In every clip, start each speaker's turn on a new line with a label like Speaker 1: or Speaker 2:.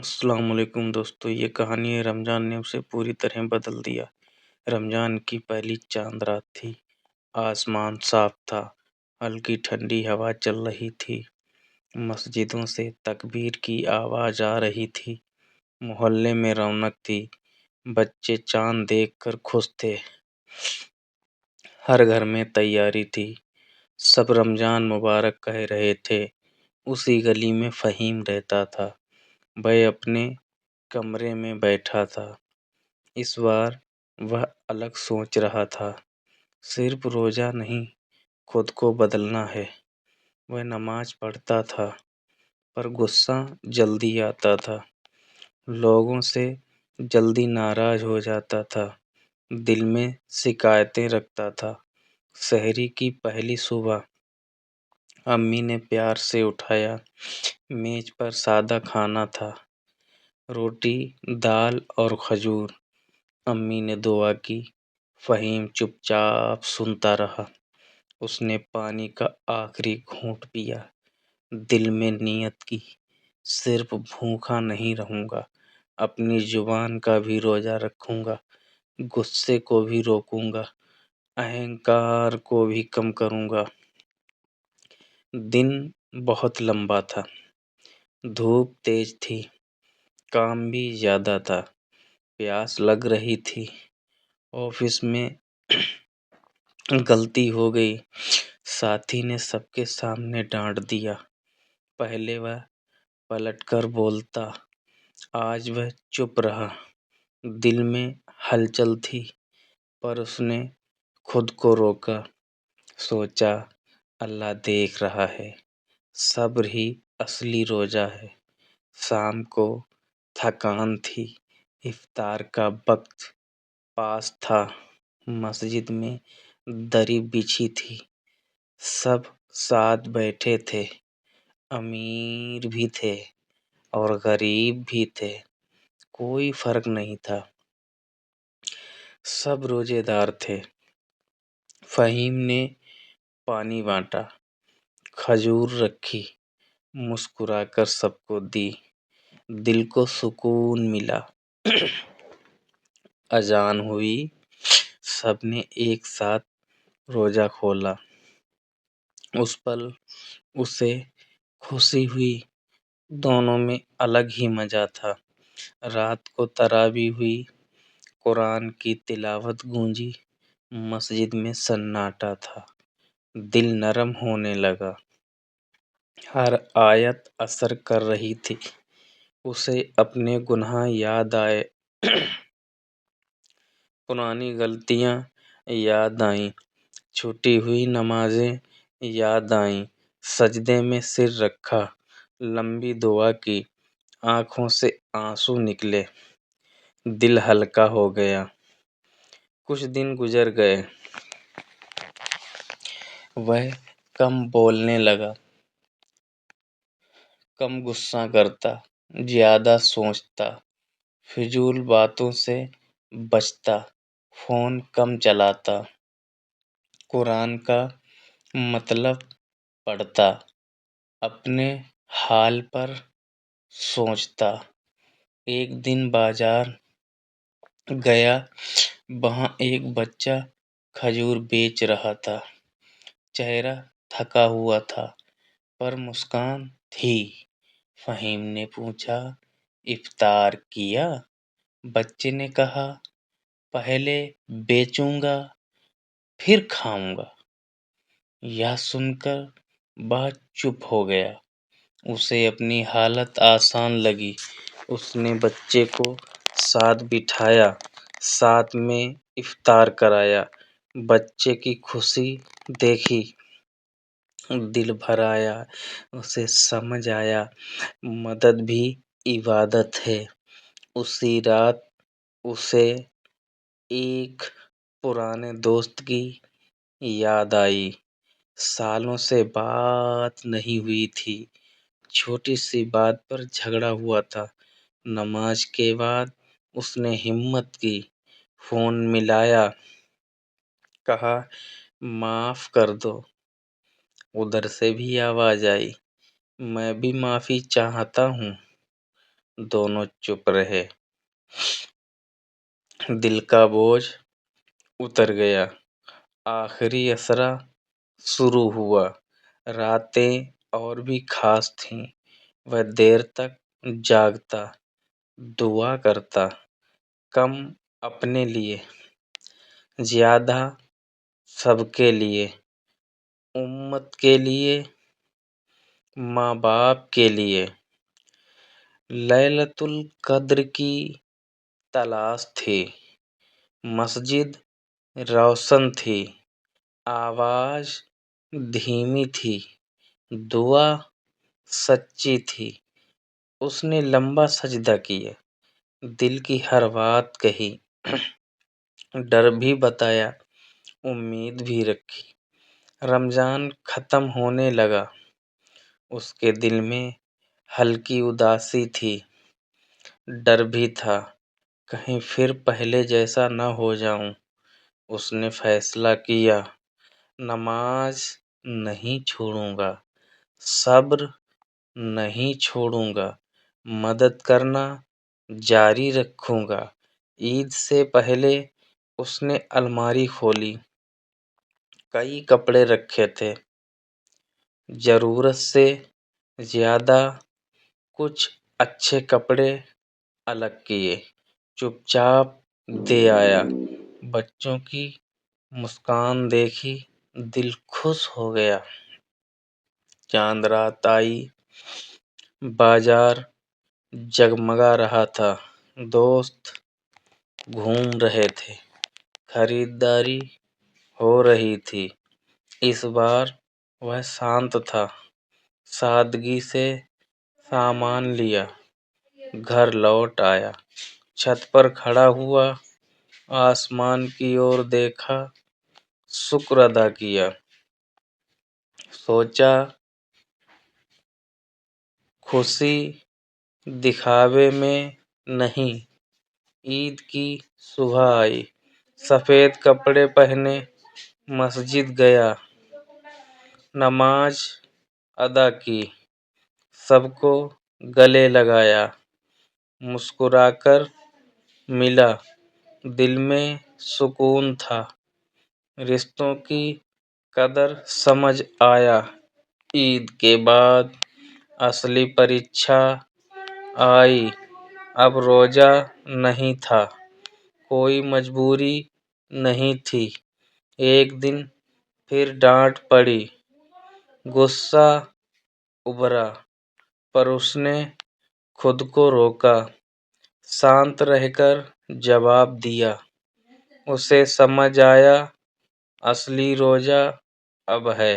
Speaker 1: السلام علیکم دوستو، یہ کہانی ہے رمضان نے اسے پوری طرح بدل دیا۔ رمضان کی پہلی چاند رات تھی، آسمان صاف تھا، ہلکی ٹھنڈی ہوا چل رہی تھی، مسجدوں سے تکبیر کی آواز آ رہی تھی، محلے میں رونق تھی، بچے چاند دیکھ کر خوش تھے، ہر گھر میں تیاری تھی، سب رمضان مبارک کہہ رہے تھے۔ اسی گلی میں فہیم رہتا تھا، وہ اپنے کمرے میں بیٹھا تھا۔ اس بار وہ الگ سوچ رہا تھا، صرف روزہ نہیں، خود کو بدلنا ہے۔ وہ نماز پڑھتا تھا پر غصہ جلدی آتا تھا، لوگوں سے جلدی ناراض ہو جاتا تھا، دل میں شکایتیں رکھتا تھا۔ سحری کی پہلی صبح امی نے پیار سے اٹھایا، میز پر سادہ کھانا تھا، روٹی، دال اور کھجور۔ امی نے دعا کی، فہیم چپ چاپ سنتا رہا۔ اس نے پانی کا آخری گھونٹ پیا، دل میں نیت کی، صرف بھوکا نہیں رہوں گا، اپنی زبان کا بھی روزہ رکھوں گا، غصے کو بھی روکوں گا، اہنکار کو بھی کم کروں گا۔ دن بہت لمبا تھا، دھوپ تیز تھی، کام بھی زیادہ تھا، پیاس لگ رہی تھی۔ آفس میں غلطی ہو گئی، ساتھی نے سب کے سامنے ڈانٹ دیا۔ پہلے وہ پلٹ کر بولتا، آج وہ چپ رہا۔ دل میں ہلچل تھی، پر اس نے خود کو روکا، سوچا اللہ دیکھ رہا ہے، صبر ہی اصلی روزہ ہے۔ شام کو تھکان تھی، افطار کا وقت پاس تھا، مسجد میں دری بچھی تھی، سب ساتھ بیٹھے تھے، امیر بھی تھے اور غریب بھی تھے، کوئی فرق نہیں تھا، سب روزے دار تھے۔ فہیم نے پانی بانٹا، کھجور رکھی، مسکرا کر سب کو دی، دل کو سکون ملا۔ اذان ہوئی، سب نے ایک ساتھ روزہ کھولا۔ اس پل اسے خوشی ہوئی، دونوں میں الگ ہی مزہ تھا۔ رات کو تراویح ہوئی، قرآن کی تلاوت گونجی، مسجد میں سناٹا تھا، دل نرم ہونے لگا، ہر آیت اثر کر رہی تھی۔ اسے اپنے گناہ یاد آئے، پرانی غلطیاں یاد آئیں، چھوٹی ہوئی نمازیں یاد آئیں، سجدے میں سر رکھا، لمبی دعا کی، آنکھوں سے آنسو نکلے، دل ہلکا ہو گیا۔ کچھ دن گزر گئے، وہ کم بولنے لگا، کم غصہ کرتا، زیادہ سوچتا، فضول باتوں سے بچتا، فون کم چلاتا، قرآن کا مطلب پڑھتا، اپنے حال پر سوچتا۔ ایک دن بازار گیا، وہاں ایک بچہ کھجور بیچ رہا تھا، چہرہ تھکا ہوا تھا پر مسکان تھی۔ فہیم نے پوچھا، افطار کیا؟ بچے نے کہا، پہلے بیچوں گا پھر کھاؤں گا۔ یہ سن کر بہت چپ ہو گیا، اسے اپنی حالت آسان لگی۔ اس نے بچے کو ساتھ بٹھایا، ساتھ میں افطار کرایا، بچے کی خوشی دیکھی، دل بھر آیا، اسے سمجھ آیا مدد بھی عبادت ہے۔ اسی رات اسے ایک پرانے دوست کی یاد آئی، سالوں سے بات نہیں ہوئی تھی، چھوٹی سی بات پر جھگڑا ہوا تھا۔ نماز کے بعد اس نے ہمت کی، فون ملایا، کہا معاف کر دو۔ ادھر سے بھی آواز آئی، میں بھی معافی چاہتا ہوں۔ دونوں چپ رہے۔ دل کا بوجھ اتر گیا۔ آخری اسرا شروع ہوا۔ راتیں اور بھی خاص تھیں۔ وہ دیر تک جاگتا، دعا کرتا، کم اپنے لیے، زیادہ سب کے لیے، امت کے لیے، ماں باپ کے لیے۔ لیلۃ القدر کی تلاش تھی۔ مسجد روشن تھی، آواز دھیمی تھی، دعا سچی تھی۔ اس نے لمبا سجدہ کیا، دل کی ہر بات کہی، ڈر بھی بتایا، امید بھی رکھی۔ رمضان ختم ہونے لگا۔ اس کے دل میں ہلکی اداسی تھی، ڈر بھی تھا، کہیں پھر پہلے جیسا نہ ہو جاؤں۔ اس نے فیصلہ کیا، نماز نہیں چھوڑوں گا، صبر نہیں چھوڑوں گا، مدد کرنا جاری رکھوں گا۔ عید سے پہلے اس نے الماری کھولی۔ کئی کپڑے رکھے تھے، ضرورت سے زیادہ۔ کچھ اچھے کپڑے الگ کیے، چپ چاپ دے آیا۔ بچوں کی مسکان دیکھی، دل خوش ہو گیا۔ چاند رات آئی، بازار جگمگا رہا تھا، دوست گھوم رہے تھے، خریداری ہو رہی تھی۔ اس بار وہ شانت تھا، سادگی سے سامان لیا، گھر لوٹ آیا، چھت پر کھڑا ہوا، آسمان کی اور دیکھا، شکر ادا کیا۔ سوچا خوشی دکھاوے میں نہیں۔ عید کی صبح آئی، سفید کپڑے پہنے مسجد گیا، نماز ادا کی، سب کو گلے لگایا، مسکرا کر ملا، دل میں سکون تھا، رشتوں کی قدر سمجھ آیا۔ عید کے بعد اصلی پریچھا آئی۔ اب روزہ نہیں تھا، کوئی مجبوری نہیں تھی۔ ایک دن پھر ڈانٹ پڑی، غصہ ابھرا، پر اس نے خود کو روکا، شانت رہ کر جواب دیا۔ اسے سمجھ آیا، اصلی روزہ اب ہے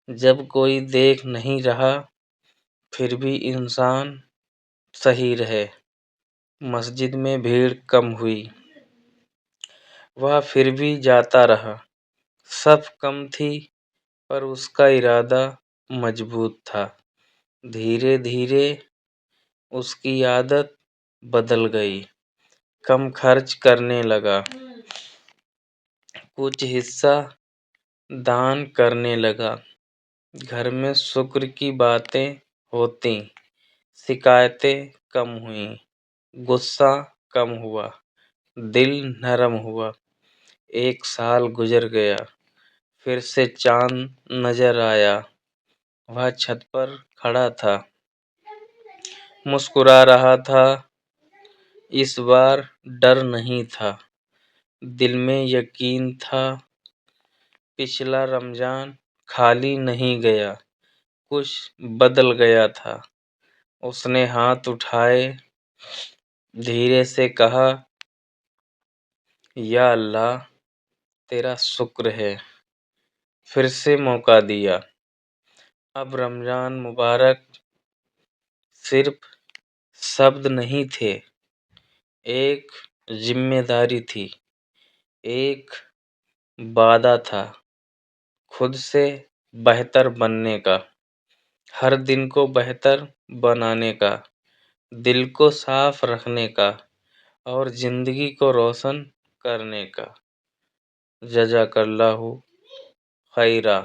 Speaker 1: جب کوئی دیکھ نہیں رہا، پھر بھی انسان صحیح رہے۔ مسجد میں بھیڑ کم ہوئی، وہ پھر بھی جاتا رہا۔ صف کم تھی، پر اس کا ارادہ مضبوط تھا۔ دھیرے دھیرے اس کی عادت بدل گئی، کم خرچ کرنے لگا، کچھ حصہ دان کرنے لگا۔ گھر میں شکر کی باتیں ہوتیں، شکایتیں کم ہوئیں، غصہ کم ہوا، دل نرم ہوا۔ ایک سال گزر گیا، پھر سے چاند نظر آیا۔ وہ چھت پر کھڑا تھا، مسکرا رہا تھا۔ اس بار ڈر نہیں تھا، دل میں یقین تھا۔ پچھلا رمضان خالی نہیں گیا، کچھ بدل گیا تھا۔ اس نے ہاتھ اٹھائے، دھیرے سے کہا، یا اللہ تیرا شکر ہے، پھر سے موقع دیا۔ اب رمضان مبارک صرف شبد نہیں تھے، ایک ذمہ داری تھی، ایک وعدہ تھا، خود سے بہتر بننے کا، ہر دن کو بہتر بنانے کا، دل کو صاف رکھنے کا، اور زندگی کو روشن کرنے کا۔ جزاک اللہ خیرا۔